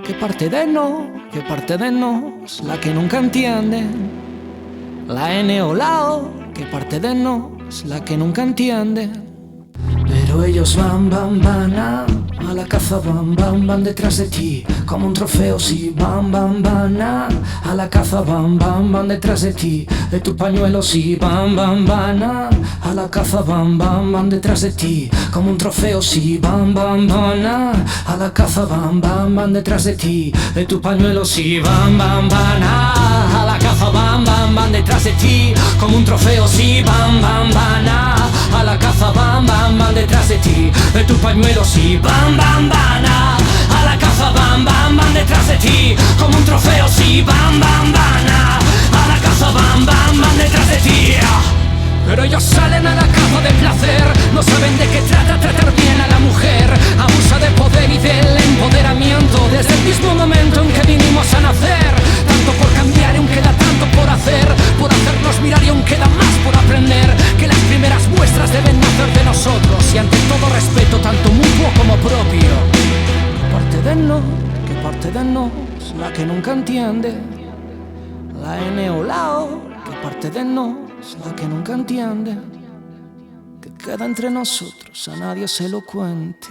¿Qué parte de nos, la que nunca entienden? La N o la O, ¿qué parte de nos, la que nunca entienden? Pero ellos van a la caza, van detrás de ti como un trofeo, sí, van a la caza, van detrás de ti, de tu pañuelo, sí, van a la caza, van detrás de ti como un trofeo, sí, van a la caza, van detrás de ti, de tu pañuelo, sí, van a la caza, van detrás de ti como un trofeo, sí, van a la caza, van detrás de ti, de tu pañuelo, sí, van a la caza, van detrás de ti, como un trofeo, sí, van a la caza, van detrás de ti. Pero ellos salen a la caza del placer, no saben de qué trata tratar bien a la mujer, abusa de poder y del empoderamiento, desde el mismo momento en que vinimos a nacer, tanto por cambiar y aún queda tanto por hacernos mirar y aún queda más por aprender, que las primeras muestras deben nacer de nosotros y ante todo respeto tanto mutuo como propio. ¿Qué parte de nos, la que nunca entiende? La N o la O, ¿qué parte de nos, la que nunca entiende? Que queda entre nosotros, a nadie se lo cuente.